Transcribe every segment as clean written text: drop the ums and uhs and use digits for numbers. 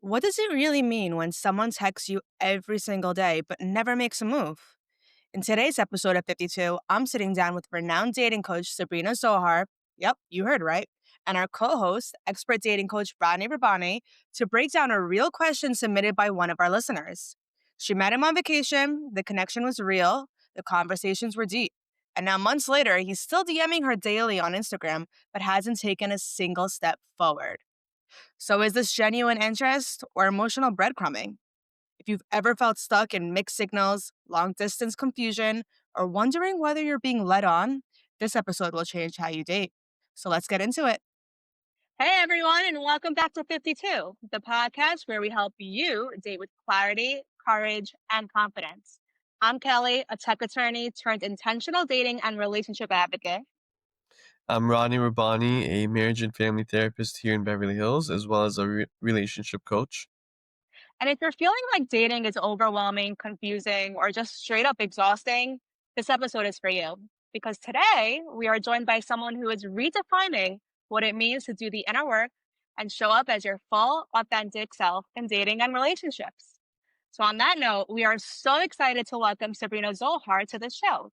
What does it really mean when someone texts you every single day but never makes a move? In today's episode of 52, I'm sitting down with renowned dating coach Sabrina Zohar. Yep, you heard right. And our co host, expert dating coach Rodney Rabani, to break down a real question submitted by one of our listeners. She met him on vacation, the connection was real, the conversations were deep. And now, months later, he's still DMing her daily on Instagram, but hasn't taken a single step forward. So is this genuine interest or emotional breadcrumbing? If you've ever felt stuck in mixed signals, long distance confusion, or wondering whether you're being led on, this episode will change how you date. So let's get into it. Hey everyone, and welcome back to 52, the podcast where we help you date with clarity, courage, and confidence. I'm Kelly, a tech attorney turned intentional dating and relationship advocate. I'm Rodney Rabani, a marriage and family therapist here in Beverly Hills, as well as a relationship coach. And if you're feeling like dating is overwhelming, confusing, or just straight up exhausting, this episode is for you. Because today we are joined by someone who is redefining what it means to do the inner work and show up as your full, authentic self in dating and relationships. So, on that note, we are so excited to welcome Sabrina Zohar to the show.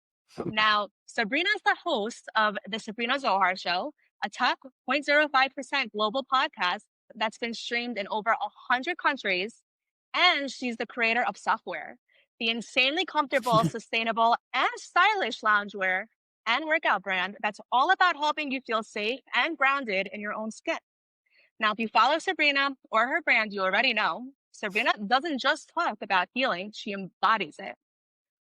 Now, Sabrina is the host of the Sabrina Zohar Show, a top 0.05% global podcast that's been streamed in over 100 countries. And she's the creator of Software, the insanely comfortable, sustainable, and stylish loungewear and workout brand that's all about helping you feel safe and grounded in your own skin. Now, if you follow Sabrina or her brand, you already know Sabrina doesn't just talk about healing, she embodies it.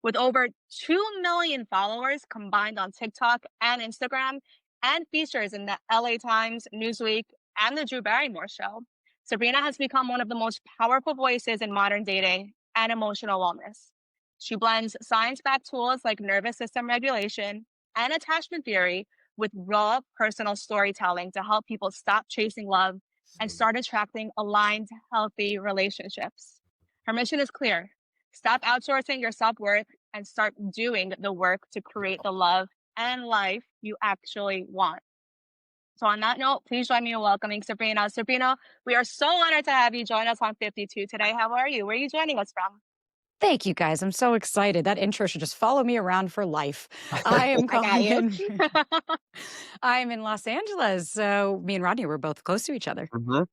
With over 2 million followers combined on TikTok and Instagram, and features in the LA Times, Newsweek, and the Drew Barrymore Show, Sabrina has become one of the most powerful voices in modern dating and emotional wellness. She blends science-backed tools like nervous system regulation and attachment theory with raw personal storytelling to help people stop chasing love and start attracting aligned, healthy relationships. Her mission is clear. Stop outsourcing your self-worth and start doing the work to create the love and life you actually want. So on that note, please join me in welcoming Sabrina. Sabrina, we are so honored to have you join us on 52 today. How are you? Where are you joining us from? Thank you, guys. I'm so excited. That intro should just follow me around for life. I am I got calling you. in. I'm in Los Angeles, so me and Rodney were both close to each other. Mm-hmm.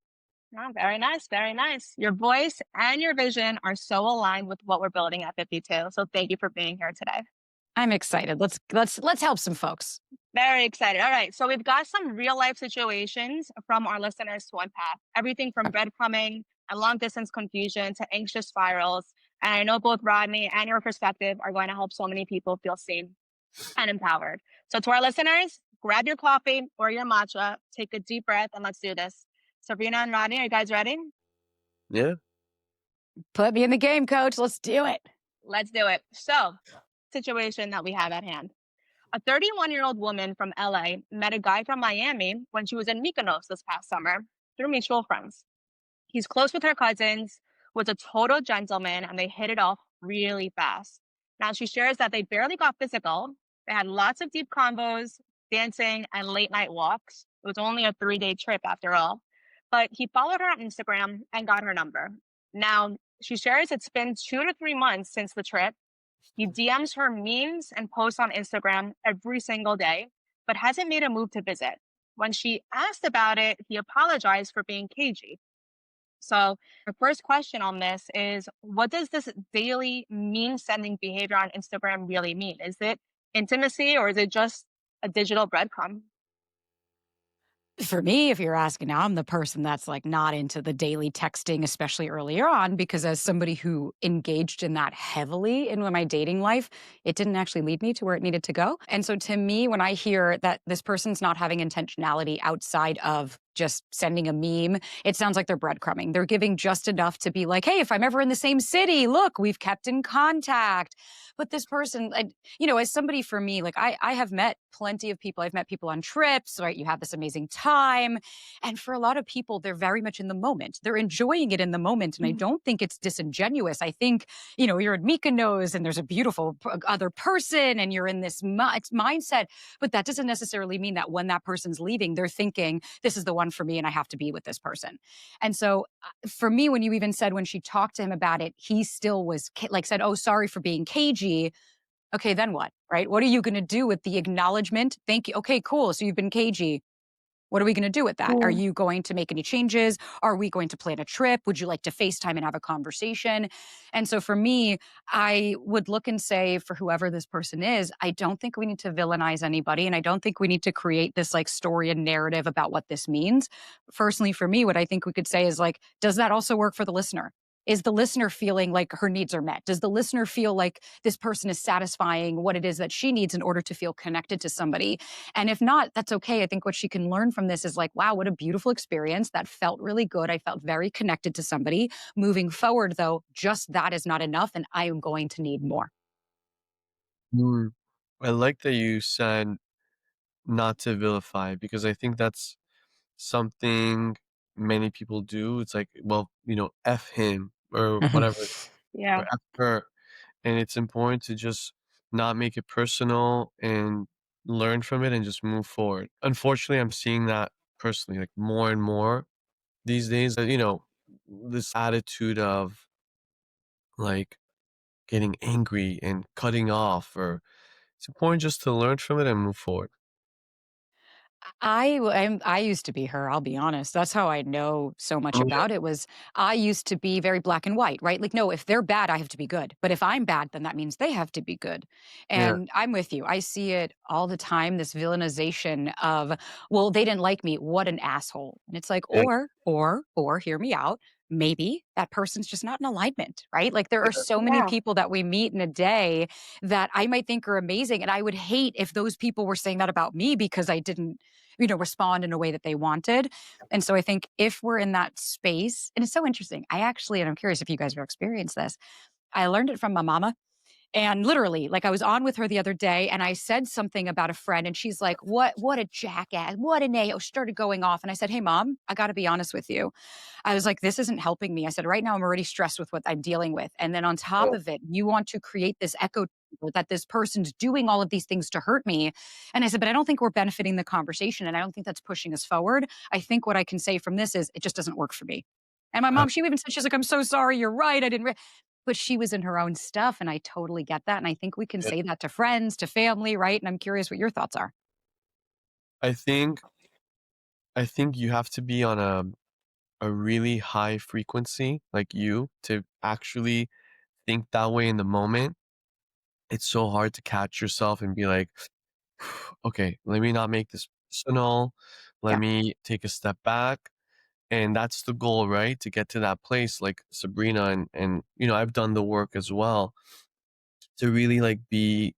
Oh, very nice, very nice. Your voice and your vision are so aligned with what we're building at 52. So thank you for being here today. I'm excited. Let's help some folks. Very excited. All right. So we've got some real life situations from our listeners to unpack. Everything from breadcrumbing and long distance confusion to anxious spirals. And I know both Rodney and your perspective are going to help so many people feel seen and empowered. So to our listeners, grab your coffee or your matcha, take a deep breath, and let's do this. Sabrina and Rodney, are you guys ready? Yeah. Put me in the game, coach. Let's do it. Let's do it. So, situation that we have at hand. A 31-year-old woman from LA met a guy from Miami when she was in Mykonos this past summer through mutual friends. He's close with her cousins, was a total gentleman, and they hit it off really fast. Now, she shares that they barely got physical. They had lots of deep convos, dancing, and late night walks. It was only a 3-day trip after all. But he followed her on Instagram and got her number. Now, she shares it's been 2 to 3 months since the trip. He DMs her memes and posts on Instagram every single day, but hasn't made a move to visit. When she asked about it, he apologized for being cagey. So the first question on this is, what does this daily meme sending behavior on Instagram really mean? Is it intimacy or is it just a digital breadcrumb? For me, if you're asking now, I'm the person that's like not into the daily texting, especially earlier on, because as somebody who engaged in that heavily in my dating life, it didn't actually lead me to where it needed to go. And so to me, when I hear that this person's not having intentionality outside of just sending a meme, it sounds like they're breadcrumbing. They're giving just enough to be like, hey, if I'm ever in the same city, look, we've kept in contact. But this person, as somebody for me, like I have met plenty of people. I've met people on trips, right? You have this amazing time. And for a lot of people, they're very much in the moment. They're enjoying it in the moment. And I don't think it's disingenuous. I think, you're in Mykonos and there's a beautiful other person and you're in this mindset. But that doesn't necessarily mean that when that person's leaving, they're thinking, this is the one one for me and I have to be with this person. And so for me, when you even said when she talked to him about it, he still was like said, "Oh, sorry for being cagey." Okay, then what? Right? What are you going to do with the acknowledgement? Thank you. Okay, cool. So you've been cagey. What are we going to do with that? Are Mm. you going to make any changes? Are we going to plan a trip? Would you like to FaceTime and have a conversation? And so for me, I would look and say, for whoever this person is, I don't think we need to villainize anybody. And I don't think we need to create this like story and narrative about what this means. Personally, for me, what I think we could say is like, does that also work for the listener? Is the listener feeling like her needs are met? Does the listener feel like this person is satisfying what it is that she needs in order to feel connected to somebody? And if not, that's okay. I think what she can learn from this is like, wow, what a beautiful experience. That felt really good. I felt very connected to somebody. Moving forward, though, just that is not enough. And I am going to need more. Mm. I like that you said not to vilify because I think that's something many people do. It's like, well, F him or whatever, Yeah. or F her. And it's important to just not make it personal and learn from it and just move forward. Unfortunately, I'm seeing that personally, like more and more these days, this attitude of like getting angry and cutting off, or it's important just to learn from it and move forward. I used to be her, I'll be honest. That's how I know so much Oh, yeah. about it was I used to be very black and white, right? Like, no, if they're bad, I have to be good. But if I'm bad, then that means they have to be good. Yeah. And I'm with you. I see it all the time, this villainization of, well, they didn't like me. What an asshole. And it's like, Yeah. or hear me out. Maybe that person's just not in alignment, right? Like there are so many Yeah. people that we meet in a day that I might think are amazing. And I would hate if those people were saying that about me because I didn't respond in a way that they wanted. And so I think if we're in that space, and it's so interesting. And I'm curious if you guys have experienced this. I learned it from my mama. And literally, like I was on with her the other day and I said something about a friend and she's like, what a jackass, what an a She started going off. And I said, hey mom, I gotta be honest with you. I was like, this isn't helping me. I said, right now I'm already stressed with what I'm dealing with. And then on top Yeah. of it, you want to create this echo chamber that this person's doing all of these things to hurt me. And I said, but I don't think we're benefiting the conversation. And I don't think that's pushing us forward. I think what I can say from this is it just doesn't work for me. And my Uh, mom, she even said, she's like, I'm so sorry. You're right. I didn't. But she was in her own stuff. And I totally get that. And I think we can yeah. say that to friends, to family, right? And I'm curious what your thoughts are. I think I think you have to be on a really high frequency like you to actually think that way in the moment. It's so hard to catch yourself and be like, okay, let me not make this personal. Let Yeah. me take a step back. And that's the goal, right? To get to that place like Sabrina, and I've done the work as well to really like be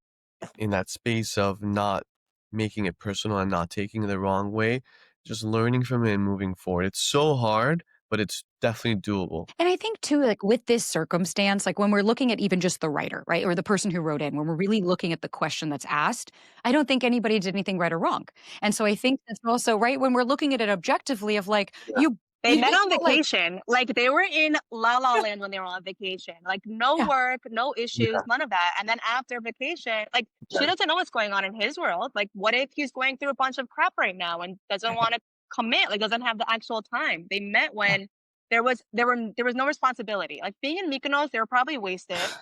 in that space of not making it personal and not taking it the wrong way, just learning from it and moving forward. It's so hard, but it's definitely doable. And I think too, like with this circumstance, like when we're looking at even just the writer, right? Or the person who wrote in, when we're really looking at the question that's asked, I don't think anybody did anything right or wrong. And so I think that's also right when we're looking at it objectively of like, Yeah. They you met just on felt like, vacation. Like they were in La La Land when they were on vacation. Like no yeah. work, no Yeah. issues, none of that. And then after vacation, like she Yeah. doesn't know what's going on in his world. Like what if he's going through a bunch of crap right now and doesn't want to commit, like doesn't have the actual time. They met Yeah. when there was no responsibility. Like being in Mykonos, they were probably wasted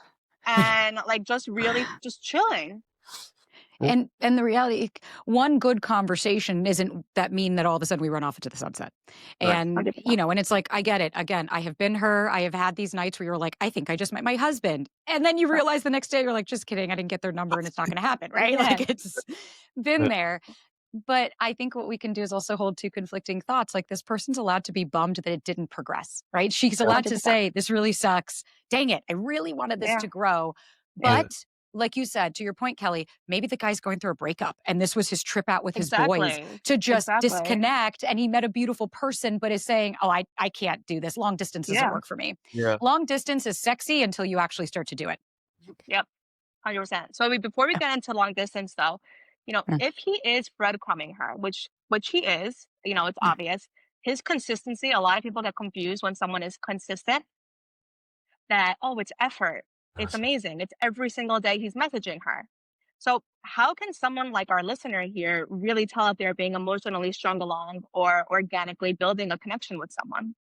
and like just really just chilling. Well, And the reality, one good conversation isn't that mean that all of a sudden we run off into the sunset. right. And, 100%. and it's like, I get it. Again, I have been her. I have had these nights where you're like, I think I just met my husband. And then you realize the next day, you're like, just kidding. I didn't get their number and it's not going to happen. Right. Yeah, Like it's been Yeah. there. But I think what we can do is also hold two conflicting thoughts. Like this person's allowed to be bummed that it didn't progress, right? She's Yeah. allowed to 100%. say, this really sucks. Dang it. I really wanted this Yeah, to grow. yeah, Yeah. But like you said, to your point, Kelly, maybe the guy's going through a breakup and this was his trip out with his boys exactly. to just Exactly. disconnect. And he met a beautiful person, but is saying, oh, I can't do this. Long distance doesn't Yeah. work for me. Yeah. Long distance is sexy until you actually start to do it. Yep. 100%. So before we Yeah. get into long distance though, Mm, if he is breadcrumbing her, which he is, it's mm, obvious. His consistency, a lot of people get confused when someone is consistent that, oh, it's effort. It's amazing. It's every single day he's messaging her. So, how can someone like our listener here really tell if they're being emotionally strung along or organically building a connection with someone?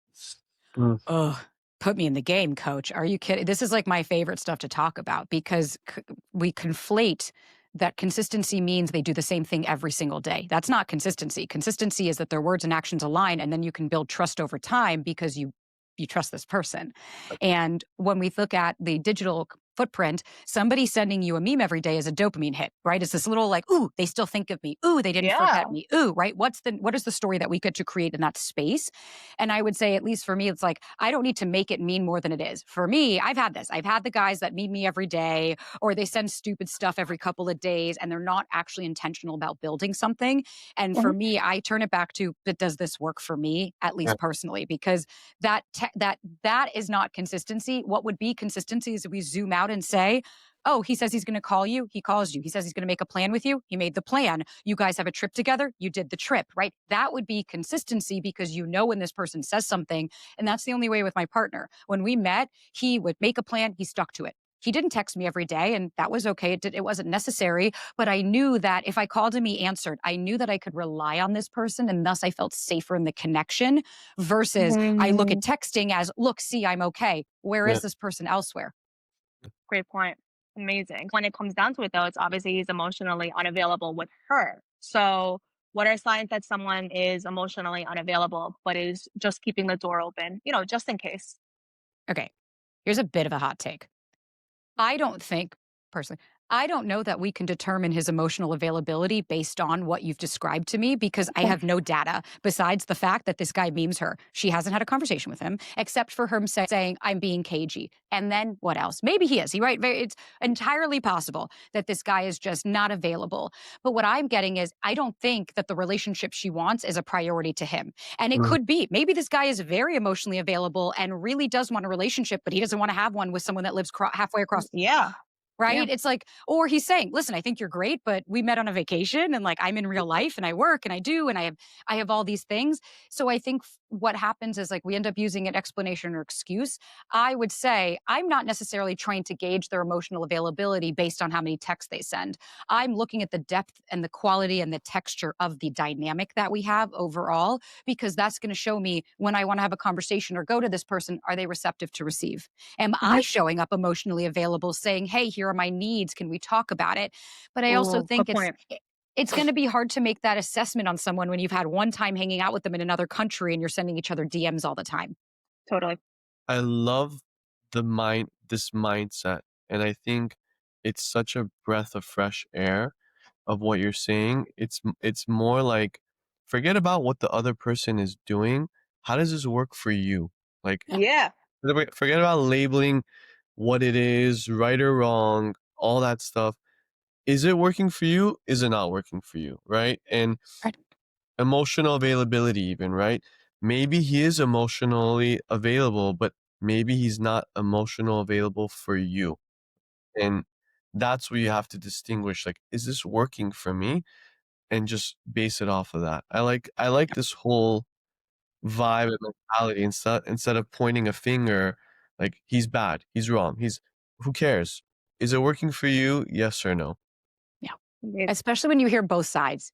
Mm, Oh, put me in the game, coach. Are you kidding? This is like my favorite stuff to talk about because we conflate that consistency means they do the same thing every single day. That's not consistency. Consistency is that their words and actions align, and then you can build trust over time because you trust this person. And when we look at the digital footprint, somebody sending you a meme every day is a dopamine hit, right? It's this little like, ooh, they still think of me. Ooh, they didn't Yeah. forget me. Ooh, right? What is the story that we get to create in that space? And I would say, at least for me, it's like, I don't need to make it mean more than it is. For me, I've had this. I've had the guys that meet me every day, or they send stupid stuff every couple of days, and they're not actually intentional about building something. And Mhm. for me, I turn it back to, but does this work for me, at yeah, least personally? Because that is not consistency. What would be consistency is if we zoom out and say, oh, he says he's going to call you. He calls you. He says he's going to make a plan with you. He made the plan. You guys have a trip together. You did the trip, right? That would be consistency because you know when this person says something. And that's the only way with my partner. When we met, he would make a plan. He stuck to it. He didn't text me every day, and that was okay. It wasn't necessary. But I knew that if I called him, he answered. I knew that I could rely on this person, and thus I felt safer in the connection versus I look at Mhm. texting as, look, see, I'm okay. Where yeah. is this person elsewhere? Great point. Amazing. When it comes down to it, though, it's obviously he's emotionally unavailable with her. So, what are signs that someone is emotionally unavailable, but is just keeping the door open, just in case? Okay, here's a bit of a hot take. I don't think, personally, I don't know that we can determine his emotional availability based on what you've described to me because I have no data besides the fact that this guy memes her. She hasn't had a conversation with him except for him saying, I'm being cagey. And then what else? Maybe he is. He right. It's entirely possible that this guy is just not available. But what I'm getting is I don't think that the relationship she wants is a priority to him. And it Mm, could be. Maybe this guy is very emotionally available and really does want a relationship, but he doesn't want to have one with someone that lives halfway across, Yeah. Yeah. right? It's like, or he's saying, listen, I think you're great, but we met on a vacation and like I'm in real life and I work and I do and I have all these things. So I think what happens is like we end up using an explanation or excuse. I would say I'm not necessarily trying to gauge their emotional availability based on how many texts they send. I'm looking at the depth and the quality and the texture of the dynamic that we have overall, because that's going to show me when I want to have a conversation or go to this person, are they receptive to receive? Am I Mhm. showing up emotionally available, saying, "Hey, here are my needs. Can we talk about it?" But I also Ooh, good think point. it's going to be hard to make that assessment on someone when you've had one time hanging out with them in another country and you're sending each other DMs all the time. Totally. I love this mindset, and I think it's such a breath of fresh air of what you're saying. It's more like forget about what the other person is doing. How does this work for you? Like Yeah, Yeah. forget about labeling what it is, right or wrong, all that stuff. Is it working for you? Is it not working for you? Right? And right. emotional availability, even, right? Maybe he is emotionally available, but maybe he's not emotional available for you. And that's where you have to distinguish, like, is this working for me? And just base it off of that. I like this whole vibe and mentality instead of pointing a finger, like he's bad, he's wrong, he's who cares? Is it working for you? Yes or no? Yeah. Indeed. Especially when you hear both sides.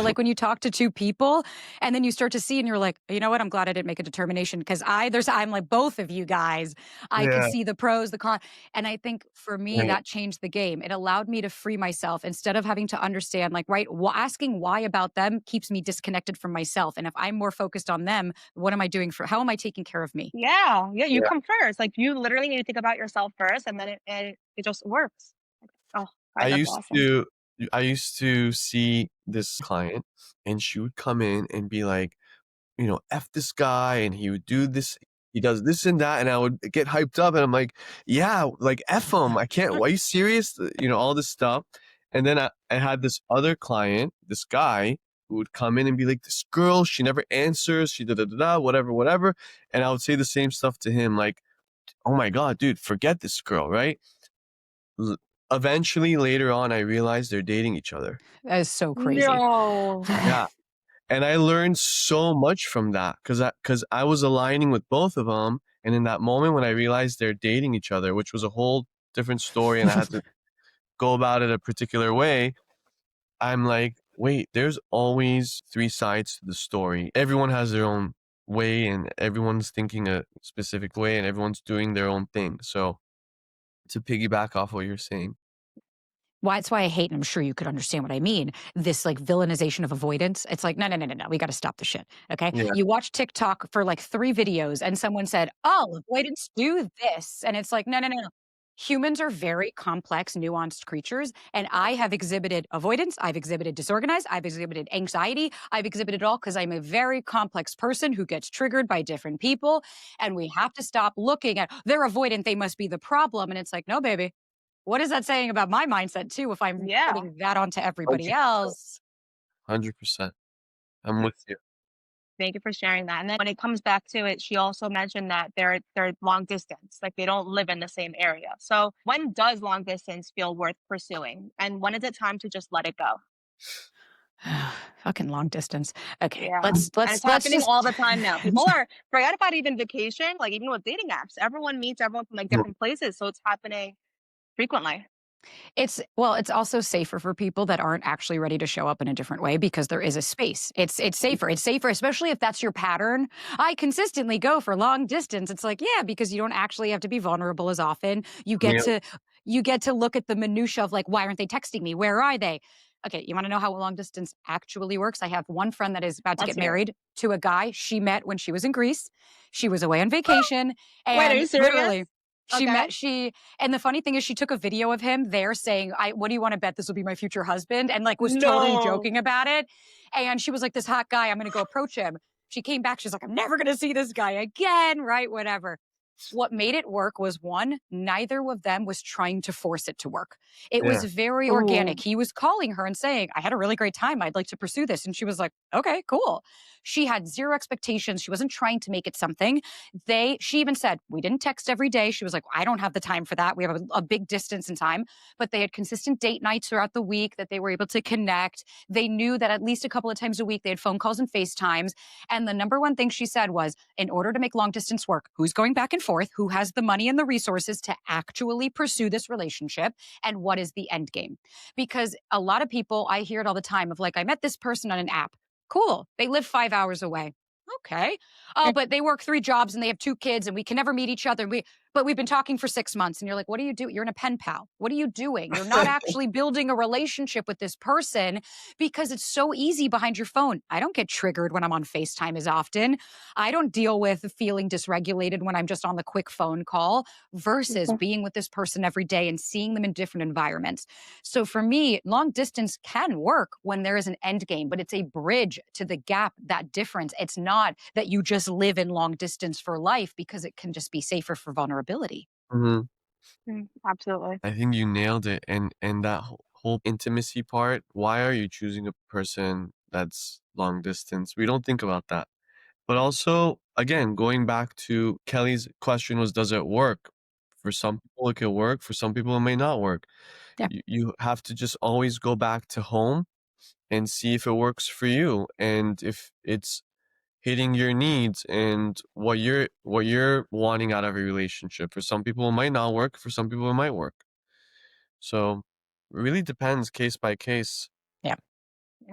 Like when you talk to two people and then you start to see and you're like, you know what? I'm glad I didn't make a determination because I'm like both of you guys. I could Yeah, see the pros, the cons. And I think for me, right. that changed the game. It allowed me to free myself instead of having to understand, like, right, asking why about them keeps me disconnected from myself. And if I'm more focused on them, what am I doing how am I taking care of me? Yeah. Yeah. You Yeah. come first. Like you literally need to think about yourself first, and then it just works. Oh, I God, that's used awesome. to I used to see this client, and she would come in and be like, "F this guy," and he would do this, he does this and that, and I would get hyped up, and I'm like, "Yeah, like F him, I can't, are you serious?" All this stuff. And then I had this other client, this guy, who would come in and be like, "This girl, she never answers, she da da da da, whatever, whatever." And I would say the same stuff to him, like, "Oh my God, dude, forget this girl," right? L- Eventually, later on, I realized they're dating each other. That is so crazy. No. Yeah. And I learned so much from that because I was aligning with both of them. And in that moment when I realized they're dating each other, which was a whole different story, and I had to go about it a particular way, I'm like, wait, there's always three sides to the story. Everyone has their own way and everyone's thinking a specific way and everyone's doing their own thing. So to piggyback off what you're saying. That's why I hate, and I'm sure you could understand what I mean, this like villainization of avoidance. It's like, no, no, no, no, no. We got to stop the shit. Okay. Yeah. You watch TikTok for like 3 videos and someone said, oh, avoidants do this. And it's like, no, no, no, no. Humans are very complex, nuanced creatures. And I have exhibited avoidance. I've exhibited disorganized. I've exhibited anxiety. I've exhibited it all because I'm a very complex person who gets triggered by different people. And we have to stop looking at, they're avoidant. They must be the problem. And it's like, no, baby. What is that saying about my mindset too if I'm Yeah. putting that onto everybody 100%. else? 100%. I'm with you. Thank you for sharing that. And then when it comes back to it, she also mentioned that they're long distance, like they don't live in the same area. So when does long distance feel worth pursuing? And when is it time to just let it go? Fucking long distance. Okay, Yeah. let's And it's let's happening just all the time now. People are forget about even vacation, like even with dating apps. Everyone meets everyone from like different places. So it's happening frequently. It's also safer for people that aren't actually ready to show up in a different way because there is a space. It's safer. It's safer, especially if that's your pattern. I consistently go for long distance. It's like, yeah, because you don't actually have to be vulnerable as often. Yeah. You get to look at the minutia of like, why aren't they texting me? Where are they? Okay, you want to know how long distance actually works? I have one friend that is about to Let's get hear it. married to a guy she met when she was in Greece. She was away on vacation, Wait, are and you serious? literally Okay. and the funny thing is she took a video of him there saying, what do you want to bet this will be my future husband? And like was totally No. joking about it. And she was like, this hot guy, I'm going to go approach him. She came back. She's like, I'm never going to see this guy again. Right. Whatever. What made it work was one, neither of them was trying to force it to work. It was Yeah. very organic. Ooh. He was calling her and saying, I had a really great time. I'd like to pursue this. And she was like, okay, cool. She had zero expectations. She wasn't trying to make it something. She even said, we didn't text every day. She was like, I don't have the time for that. We have a big distance in time, but they had consistent date nights throughout the week that they were able to connect. They knew that at least a couple of times a week, they had phone calls and FaceTimes. And the number one thing she said was, in order to make long distance work, who's going back and forth, who has the money and the resources to actually pursue this relationship, and what is the end game? Because a lot of people, I hear it all the time of like, I met this person on an app. Cool. They live 5 hours away. Okay. Oh, but they work 3 jobs and they have 2 kids and we can never meet each other. But we've been talking for 6 months. And you're like, what do you do? You're in a pen pal. What are you doing? You're not actually building a relationship with this person because it's so easy behind your phone. I don't get triggered when I'm on FaceTime as often. I don't deal with feeling dysregulated when I'm just on the quick phone call versus being with this person every day and seeing them in different environments. So for me, long distance can work when there is an end game, but it's a bridge to the gap, that difference. It's not that you just live in long distance for life because it can just be safer for vulnerability. Mhm. Absolutely. I think you nailed it. And that whole intimacy part, why are you choosing a person that's long distance? We don't think about that. But also, again, going back to Kelly's question was, does it work? For some people, it could work. For some people, it may not work. Yeah. You have to just always go back to home and see if it works for you and if it's hitting your needs and what you're wanting out of a relationship. For some people, it might not work. For some people, it might work. So, it really depends case by case. Yeah.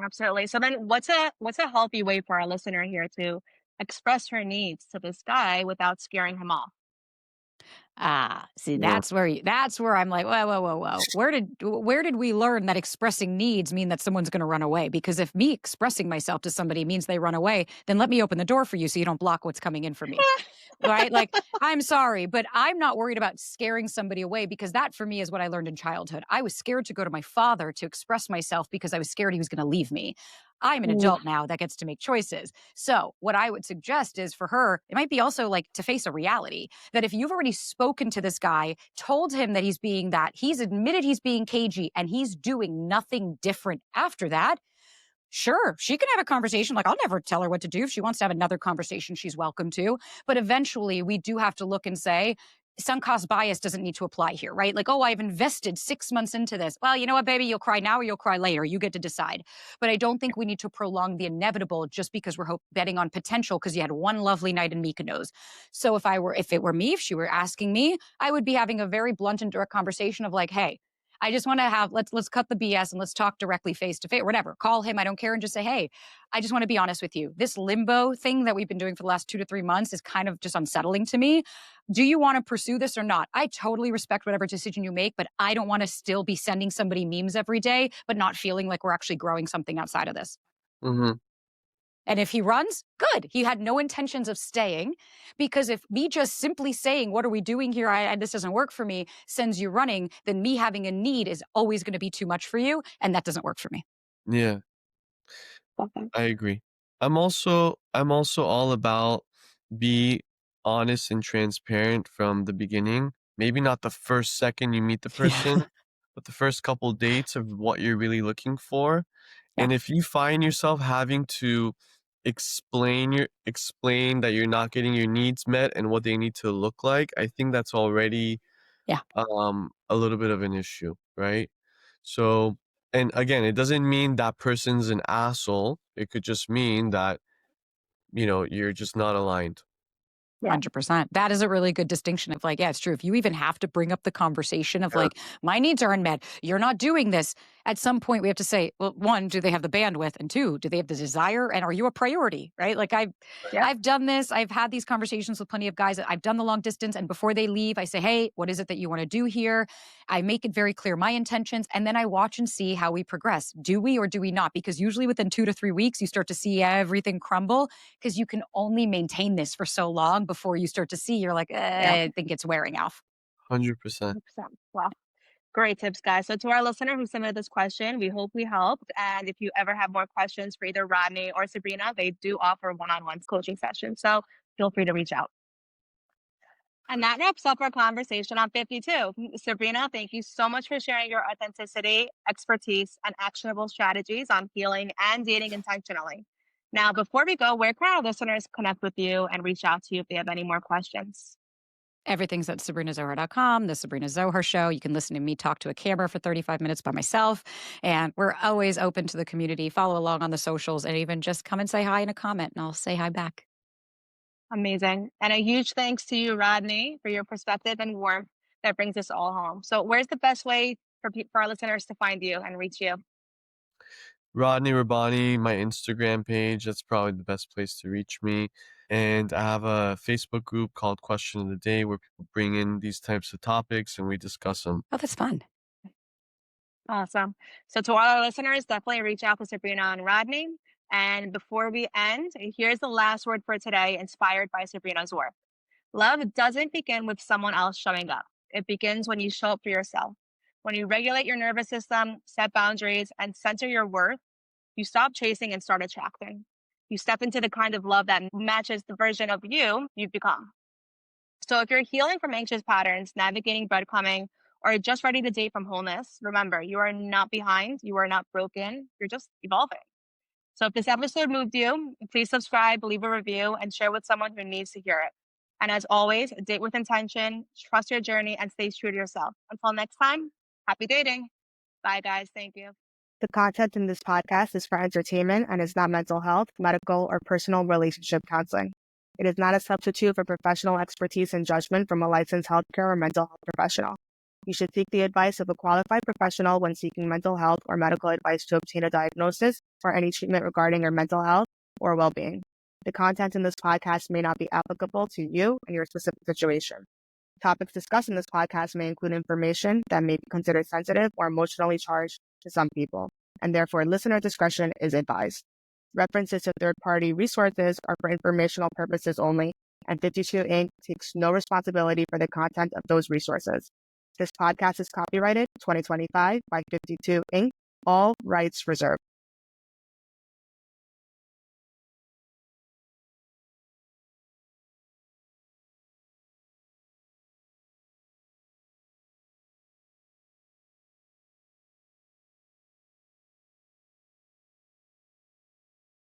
Absolutely. So then what's a healthy way for our listener here to express her needs to this guy without scaring him off? See, Yeah. that's where I'm like, whoa, whoa, whoa, whoa. Where did we learn that expressing needs mean that someone's going to run away? Because if me expressing myself to somebody means they run away, then let me open the door for you so you don't block what's coming in for me. Right? Like, I'm sorry, but I'm not worried about scaring somebody away because that for me is what I learned in childhood. I was scared to go to my father to express myself because I was scared he was going to leave me. I'm an Ooh. adult now that gets to make choices. So, what I would suggest is for her, it might be also like to face a reality that if you've already spoken to this guy, told him that he's admitted he's being cagey and he's doing nothing different after that, sure, she can have a conversation. Like, I'll never tell her what to do. If she wants to have another conversation, she's welcome to. But eventually, we do have to look and say, sunk cost bias doesn't need to apply here, right? Like, oh, I've invested 6 months into this. Well, you know what, baby? You'll cry now or you'll cry later. You get to decide. But I don't think we need to prolong the inevitable just because we're betting on potential because you had one lovely night in Mykonos. So if it were me, if she were asking me, I would be having a very blunt and direct conversation of like, hey, I just want to have, let's cut the BS and let's talk directly face to face, whatever. Call him. I don't care. And just say, hey, I just want to be honest with you. This limbo thing that we've been doing for the last 2 to 3 months is kind of just unsettling to me. Do you want to pursue this or not? I totally respect whatever decision you make, but I don't want to still be sending somebody memes every day, but not feeling like we're actually growing something outside of this. Mm-hmm. And if he runs, good. He had no intentions of staying, because if me just simply saying, what are we doing here? This doesn't work for me, sends you running, then me having a need is always going to be too much for you. And that doesn't work for me. Yeah, Okay. I agree. I'm also all about be honest and transparent from the beginning. Maybe not the first second you meet the person, Yeah. but the first couple dates of what you're really looking for. Yeah. And if you find yourself having to explain that you're not getting your needs met and what they need to look like, I think that's already Yeah. a little bit of an issue, right? So, and again, it doesn't mean that person's an asshole. It could just mean that, you're just not aligned. 100%. That is a really good distinction of like, yeah, it's true. If you even have to bring up the conversation of Yeah. like, my needs are unmet, you're not doing this. At some point, we have to say, well, one, do they have the bandwidth? And two, do they have the desire? And are you a priority? Right? Like Yeah. I've done this. I've had these conversations with plenty of guys. I've done the long distance. And before they leave, I say, hey, what is it that you want to do here? I make it very clear my intentions. And then I watch and see how we progress. Do we or do we not? Because usually within 2 to 3 weeks, you start to see everything crumble, because you can only maintain this for so long before you start to see, you're like, I think it's wearing off. 100%. 100%. Wow. Great tips, guys. So to our listener who submitted this question, we hope we helped. And if you ever have more questions for either Rodney or Sabrina, they do offer one-on-one coaching sessions. So feel free to reach out. And that wraps up our conversation on 52. Sabrina, thank you so much for sharing your authenticity, expertise, and actionable strategies on healing and dating intentionally. Now, before we go, where can our listeners connect with you and reach out to you if they have any more questions? Everything's at SabrinaZohar.com, the Sabrina Zohar Show. You can listen to me talk to a camera for 35 minutes by myself. And we're always open to the community. Follow along on the socials and even just come and say hi in a comment and I'll say hi back. Amazing. And a huge thanks to you, Rodney, for your perspective and warmth that brings us all home. So where's the best way for our listeners to find you and reach you? Rodney Rabani, my Instagram page, that's probably the best place to reach me. And I have a Facebook group called Question of the Day where people bring in these types of topics and we discuss them. Oh, that's fun. Awesome. So to all our listeners, definitely reach out to Sabrina and Rodney. And before we end, here's the last word for today, inspired by Sabrina's work. Love doesn't begin with someone else showing up. It begins when you show up for yourself. When you regulate your nervous system, set boundaries, and center your worth, you stop chasing and start attracting. You step into the kind of love that matches the version of you've become. So if you're healing from anxious patterns, navigating breadcrumbing, or just ready to date from wholeness, remember, you are not behind. You are not broken. You're just evolving. So if this episode moved you, please subscribe, leave a review, and share with someone who needs to hear it. And as always, date with intention, trust your journey, and stay true to yourself. Until next time, happy dating. Bye, guys. Thank you. The content in this podcast is for entertainment and is not mental health, medical, or personal relationship counseling. It is not a substitute for professional expertise and judgment from a licensed healthcare or mental health professional. You should seek the advice of a qualified professional when seeking mental health or medical advice to obtain a diagnosis or any treatment regarding your mental health or well-being. The content in this podcast may not be applicable to you and your specific situation. Topics discussed in this podcast may include information that may be considered sensitive or emotionally charged to some people, and therefore listener discretion is advised. References to third-party resources are for informational purposes only, and 52 Inc. takes no responsibility for the content of those resources. This podcast is copyrighted 2025 by 52 Inc., all rights reserved.